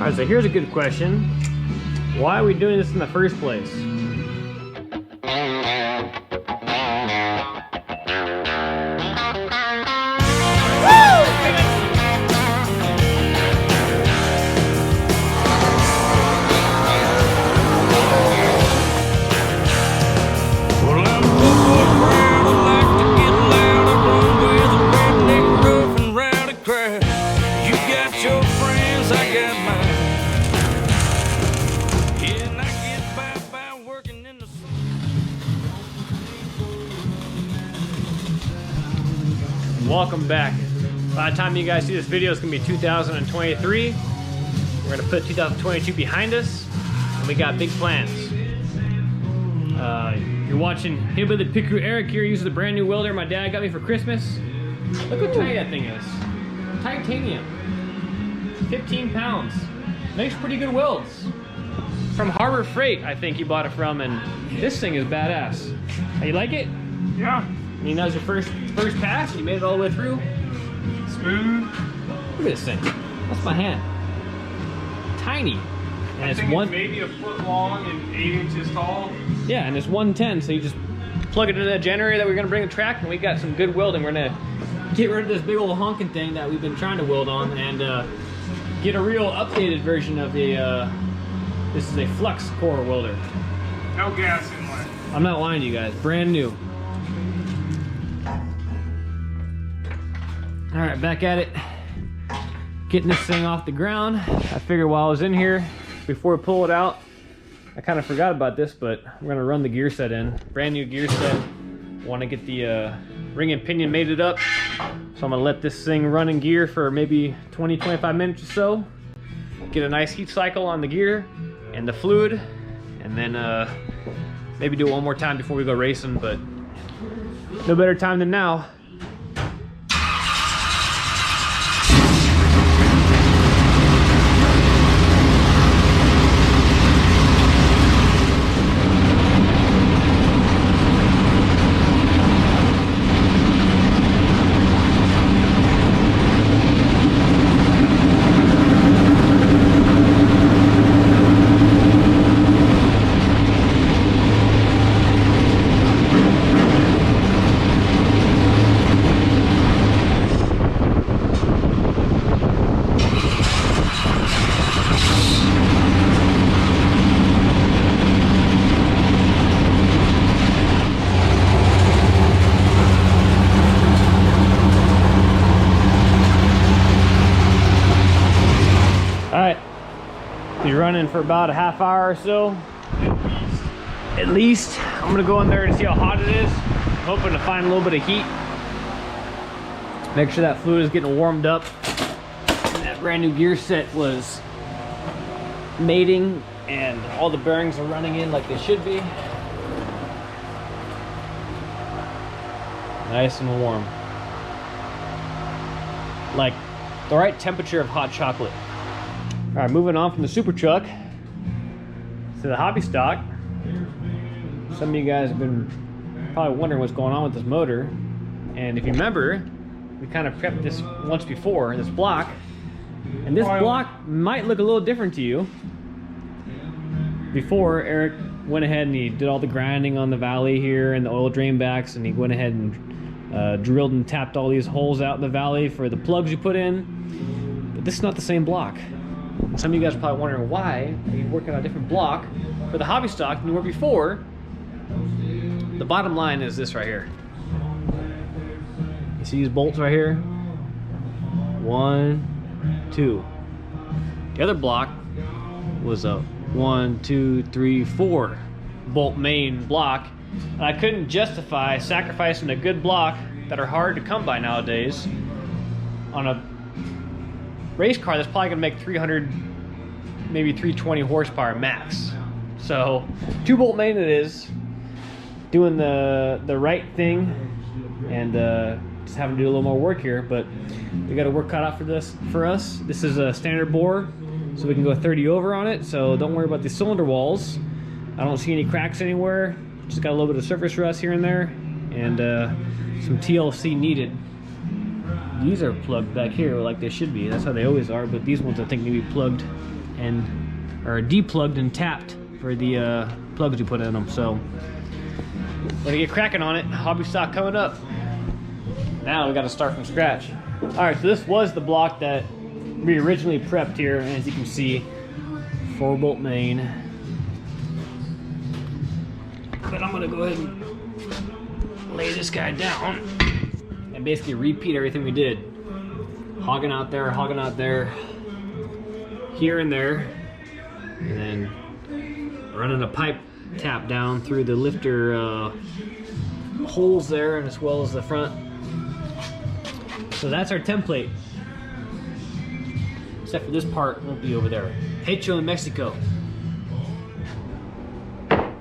Alright, so here's a good question. Why are we doing this in the first place? Welcome back. By the time you guys see this video, it's gonna be 2023. We're gonna put 2022 behind us, and we got big plans. You're watching Hillbilly Picker Eric here. Uses a brand new welder my dad got me for Christmas. Look how tight that thing is. Titanium. 15 pounds. Makes pretty good welds. From Harbor Freight, I think you bought it from, and this thing is badass. You like it? Yeah. I mean, that was your first pass? You made it all the way through? Smooth. Look at this thing. That's my hand. Tiny. And I it's think one. it's maybe a foot long and 8 inches tall. Yeah, and it's 110, so you just plug it into that generator that we're gonna bring to track, and we got some good welding. We're gonna get rid of this big old honking thing that we've been trying to weld on, and get a real updated version of the. This is a flux core welder. No gas inlet. I'm not lying to you guys. Brand new. All right, back at it. Getting this thing off the ground. I figured while I was in here, before we pull it out, I kind of forgot about this, but we're gonna run the gear set in. Brand new gear set. Want to get the ring and pinion mated up. So I'm gonna let this thing run in gear for maybe 20-25 minutes or so. Get a nice heat cycle on the gear and the fluid, and then maybe do it one more time before we go racing, but no better time than now. Alright, you're running for about a half hour or so. At least. I'm gonna go in there to see how hot it is. I'm hoping to find a little bit of heat. Make sure that fluid is getting warmed up. And that brand new gear set was mating and all the bearings are running in like they should be. Nice and warm. Like the right temperature of hot chocolate. All right, moving on from the super truck to the hobby stock. Some of you guys have been probably wondering what's going on with this motor. And if you remember, we kind of prepped this once before, this block. And this block might look a little different to you. Before, Eric went ahead and he did all the grinding on the valley here and the oil drain backs, and he went ahead and drilled and tapped all these holes out in the valley for the plugs you put in. But this is not the same block. Some of you guys are probably wondering, why are you working on a different block for the hobby stock than you were before? The bottom line is this right here. You see these bolts right here? 1, 2. The other block was a 1, 2, 3, 4 bolt main block. And I couldn't justify sacrificing a good block that are hard to come by nowadays on a race car that's probably gonna make 300, maybe 320 horsepower max. So 2 bolt main it is, doing the right thing, and just having to do a little more work here, but we got a work cut out for us. This is a standard bore, so we can go 30 over on it, so don't worry about the cylinder walls. I don't see any cracks anywhere, just got a little bit of surface rust here and there, and some TLC needed. These are plugged back here like they should be. That's how they always are, but these ones I think need to be plugged and or deplugged and tapped for the plugs we put in them. So we're gonna get cracking on it. Hobby stock coming up. Now we got to start from scratch. All right, so this was the block that we originally prepped here, and as you can see, 4-bolt main. But I'm gonna go ahead and lay this guy down and basically repeat everything we did. Hogging out there, here and there, and then running a pipe tap down through the lifter holes there, and as well as the front. So that's our template. Except for this part won't be over there. Hecho in Mexico.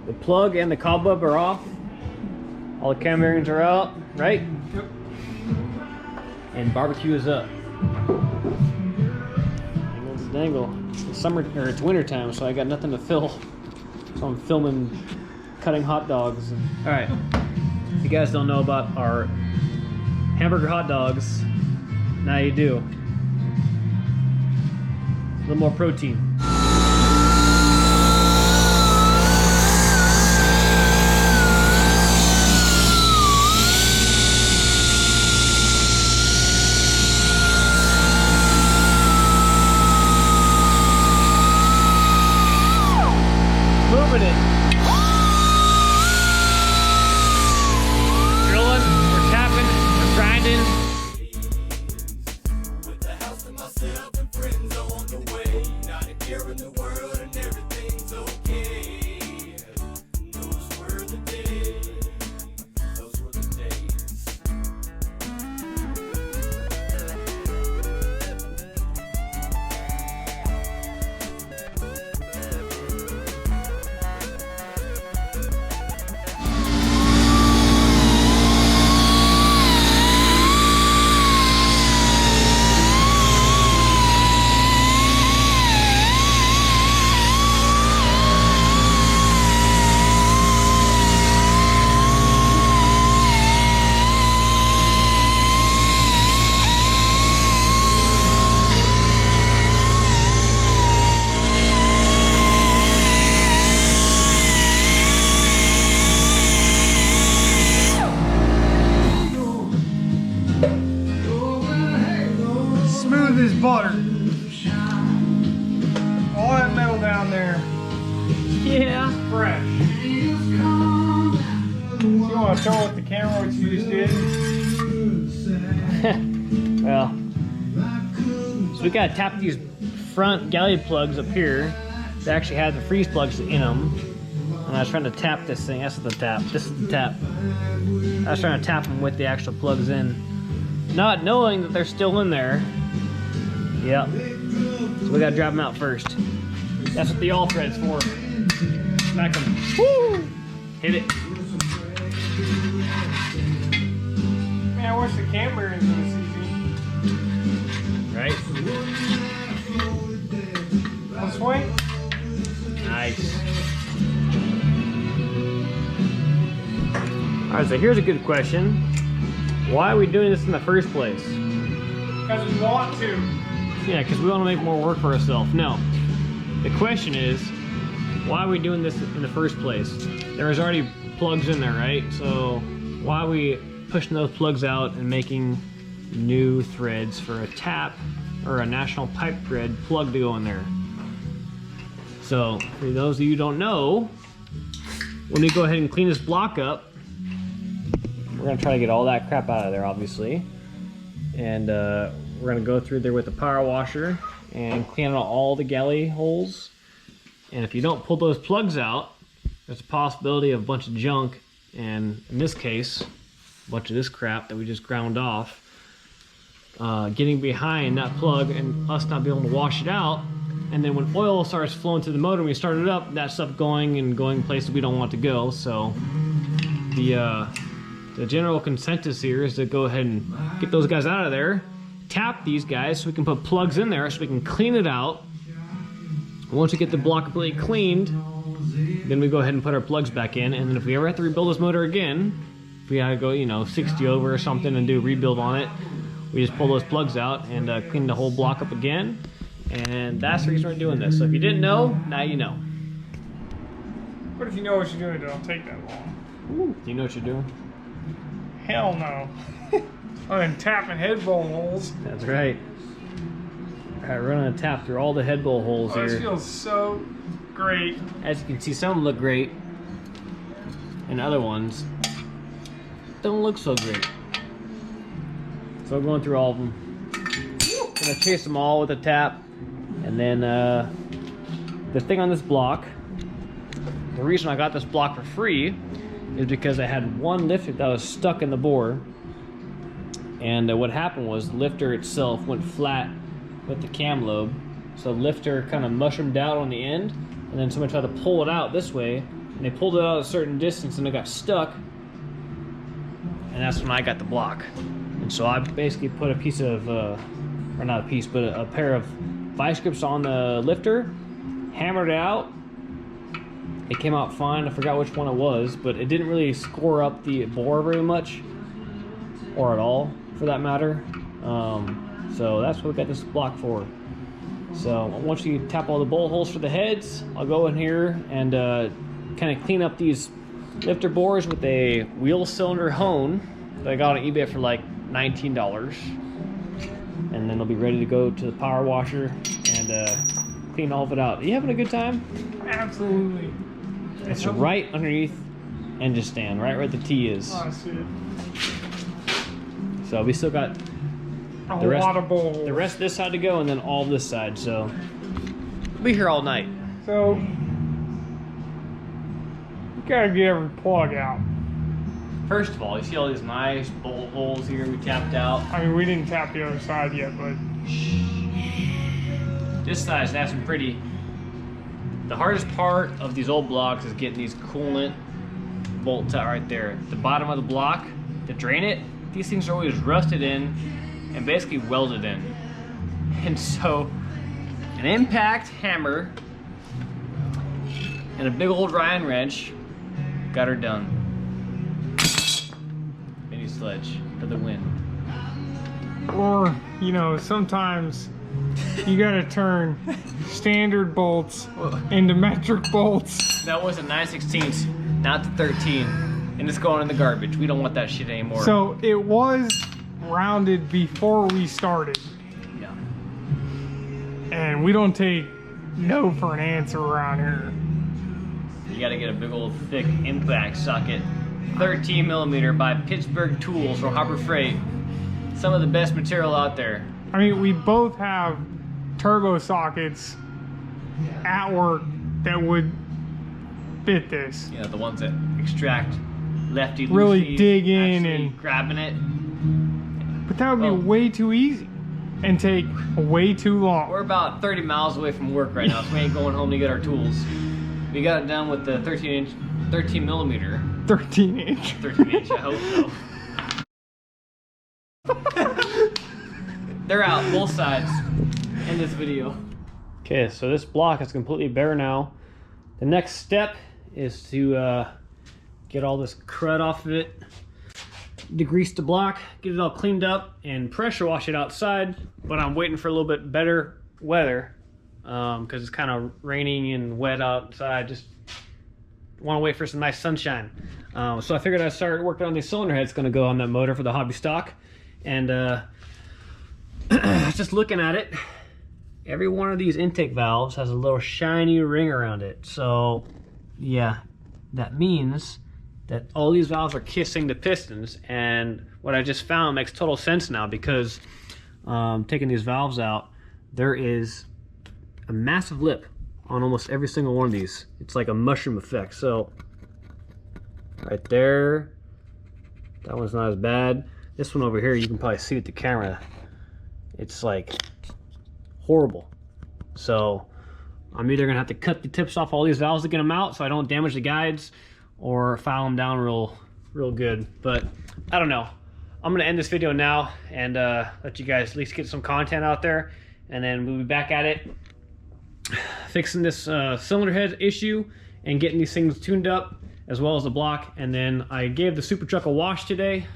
The plug and the cobweb are off. All the cam bearings are out, right? Yep. And barbecue is up. Angle's a dangle. It's summer, or it's winter time, so I got nothing to fill. So I'm filming cutting hot dogs. All right. If you guys don't know about our hamburger hot dogs, now you do. A little more protein. Moving it. Drilling, we're tapping, we're grinding. With the house and myself and friends on the way. Not here in the world and everything's okay. Those were the days. Those were the days. Smooth as butter. All that metal down there, Yeah. fresh. You want to show with the camera what you just did? Well, so we gotta tap these front galley plugs up here. They actually have the freeze plugs in them. And I was trying to tap this thing. That's the tap. This is the tap. I was trying to tap them with the actual plugs in, not knowing that they're still in there. Yep. So we gotta drop them out first. That's what the all thread's for. Smack them. Woo! Hit it. Man, I wish the cam bearings would have seen me. Right? Want to swing? Nice. Alright, so here's a good question. Why are we doing this in the first place? Because we want to. Yeah, because we want to make more work for ourselves. No. The question is, why are we doing this in the first place? There was already plugs in there, right? So why are we pushing those plugs out and making new threads for a tap or a national pipe thread plug to go in there? So for those of you who don't know, when we go ahead and clean this block up, we're gonna try to get all that crap out of there, obviously. And we're gonna go through there with the power washer and clean out all the galley holes. And if you don't pull those plugs out, there's a possibility of a bunch of junk, and in this case, a bunch of this crap that we just ground off, getting behind that plug and us not being able to wash it out. And then when oil starts flowing through the motor and we start it up, that stuff going places we don't want to go. So the general consensus here is to go ahead and get those guys out of there, tap these guys so we can put plugs in there so we can clean it out. Once we get the block completely cleaned, then we go ahead and put our plugs back in. And then if we ever have to rebuild this motor again, if we gotta go, 60 over or something and do a rebuild on it, we just pull those plugs out and clean the whole block up again. And that's the reason we're doing this. So if you didn't know, now you know. What if you know what you're doing? It don't take that long. Ooh, do you know what you're doing? Hell no. Other than tapping head bowl holes. That's right. All right, we're gonna tap through all the head bowl holes here. This feels so great. As you can see, some of them look great, and other ones don't look so great. So we're going through all of them. Gonna chase them all with a tap, and then the thing on this block. The reason I got this block for free is because I had one lifter that was stuck in the bore, and what happened was the lifter itself went flat with the cam lobe, so the lifter kind of mushroomed out on the end, and then someone tried to pull it out this way, and they pulled it out a certain distance and it got stuck, and that's when I got the block. And so I basically put a piece of or not a piece, but a pair of vice grips on the lifter, hammered it out. It came out fine. I forgot which one it was, but it didn't really score up the bore very much, or at all for that matter. So that's what we got this block for. So once you tap all the bowl holes for the heads, I'll go in here and kind of clean up these lifter bores with a wheel cylinder hone that I got on eBay for like $19. And then they'll be ready to go to the power washer and clean all of it out. Are you having a good time? Absolutely. It's right underneath engine stand, right where the T is. Oh, I see it. So we still got A lot of bowl holes. the rest of this side to go, and then all this side. So we'll be here all night. So you gotta get every plug out. First of all, you see all these nice bolt holes here we tapped out. I mean, we didn't tap the other side yet, but This side's nice and pretty. The hardest part of these old blocks is getting these coolant bolts out right there. The bottom of the block, to drain it, these things are always rusted in and basically welded in. And so, an impact hammer and a big old Ryan wrench got her done. Mini sledge for the win. or you know, sometimes you gotta turn standard bolts into metric bolts. That was a 9/16, not the 13. And it's going in the garbage. We don't want that shit anymore. So it was rounded before we started, yeah. and we don't take no for an answer around here. You gotta get a big old thick impact socket. 13 millimeter by Pittsburgh Tools or Harbor Freight. Some of the best material out there. I mean, we both have turbo sockets at work that would fit this. You know, the ones that extract lefty Really loosey, dig in actually and- grabbing it. But that would be Oh. way too easy and take way too long. We're about 30 miles away from work right now, so we ain't going home to get our tools. We got it done with the 13 millimeter. 13 inch. 13 inch, I hope so. They're out, both sides, in this video. Okay, so this block is completely bare now. The next step is to get all this crud off of it, degrease the block, get it all cleaned up, and pressure wash it outside. But I'm waiting for a little bit better weather because it's kind of raining and wet outside. Just want to wait for some nice sunshine. So I figured I'd start working on the cylinder head that's going to go on that motor for the hobby stock. And just looking at it, every one of these intake valves has a little shiny ring around it. So yeah, that means that all these valves are kissing the pistons. And what I just found makes total sense now, because taking these valves out, there is a massive lip on almost every single one of these. It's like a mushroom effect. So right there, that one's not as bad. This one over here, you can probably see with the camera, it's like horrible. So I'm either gonna have to cut the tips off all these valves to get them out so I don't damage the guides, or file them down real good. But I don't know. I'm gonna end this video now and let you guys at least get some content out there, and then we'll be back at it fixing this cylinder head issue and getting these things tuned up, as well as the block. And then I gave the Super Truck a wash today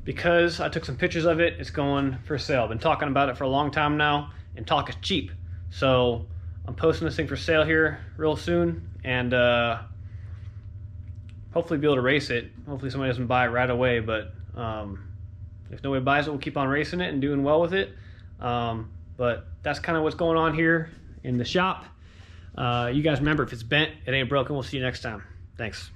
because I took some pictures of it. It's going for sale. I've been talking about it for a long time now, and talk is cheap. So I'm posting this thing for sale here real soon, and hopefully be able to race it. Hopefully somebody doesn't buy it right away, but if nobody buys it, we'll keep on racing it and doing well with it. But that's kind of what's going on here in the shop. You guys remember, if it's bent, it ain't broken. We'll see you next time. Thanks.